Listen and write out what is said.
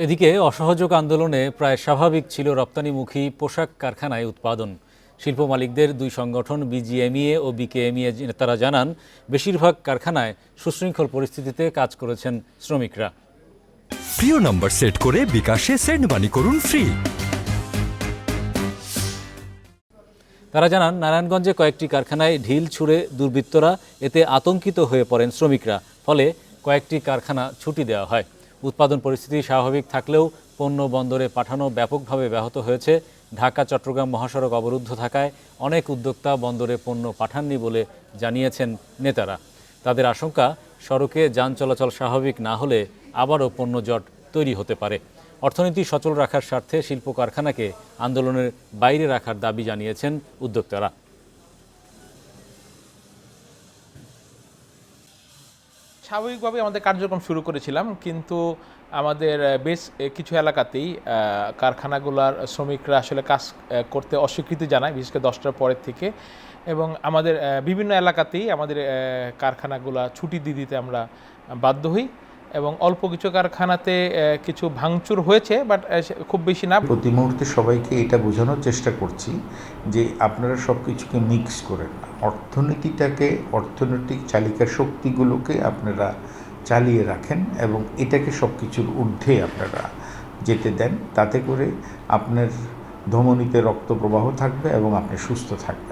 এদিকে অসহযোগ আন্দোলনে প্রায় স্বাভাবিক ছিল রপ্তানিমুখী পোশাক কারখানায় উৎপাদন। শিল্প মালিকদের দুই সংগঠন বিজিএমইএ ও বিকেএমইএ নেতারা জানান, বেশিরভাগ কারখানায় সুশৃঙ্খল পরিস্থিতিতে কাজ করেছেন শ্রমিকরা। প্রিয় নম্বর সেট করে বিকাশে সেন্ড মানি করুন ফ্রি। তারা জানান, নারায়ণগঞ্জে কয়েকটি কারখানায় ঢিল ছুঁড়ে দুর্বৃত্তরা, এতে আতঙ্কিত হয়ে পড়েন শ্রমিকরা। ফলে কয়েকটি কারখানা ছুটি দেওয়া হয়। উৎপাদন পরিস্থিতি স্বাভাবিক থাকলেও পণ্য বন্দরে পাঠানো ব্যাপকভাবে ব্যাহত হয়েছে। ঢাকা চট্টগ্রাম মহাসড়ক অবরুদ্ধ থাকায় অনেক উদ্যোক্তা বন্দরে পণ্য পাঠাননি বলে জানিয়েছেন নেতারা। তাদের আশঙ্কা, সড়কে যান চলাচল স্বাভাবিক না হলে আবারও পণ্য জট তৈরি হতে পারে। অর্থনীতি সচল রাখার স্বার্থে শিল্প কারখানাকে আন্দোলনের বাইরে রাখার দাবি জানিয়েছেন উদ্যোক্তারা। স্বাভাবিকভাবে আমাদের কার্যক্রম শুরু করেছিলাম, কিন্তু আমাদের বেশ কিছু এলাকাতেই কারখানাগুলোর শ্রমিকরা আসলে কাজ করতে অস্বীকৃতি জানায়, বিশেষ করে 10টার পরের থেকে। এবং আমাদের বিভিন্ন এলাকাতেই আমাদের কারখানাগুলো ছুটি দিয়ে দিতে আমরা বাধ্য হই। এবং অল্প কিছু কারখানাতে কিছু ভাঙচুর হয়েছে, বাট খুব বেশি না। প্রতি মুহূর্তে সবাইকে এটা বোঝানোর চেষ্টা করছি যে আপনারা সব কিছুকে মিক্স করেন না। অর্থনৈতিক চালিকা শক্তিগুলোকে আপনারা চালিয়ে রাখেন এবং এটাকে সব কিছুর ঊর্ধ্বে আপনারা যেতে দেন। তাতে করে আপনার ধমনীতে রক্ত প্রবাহ থাকবে এবং আপনি সুস্থ থাকবেন।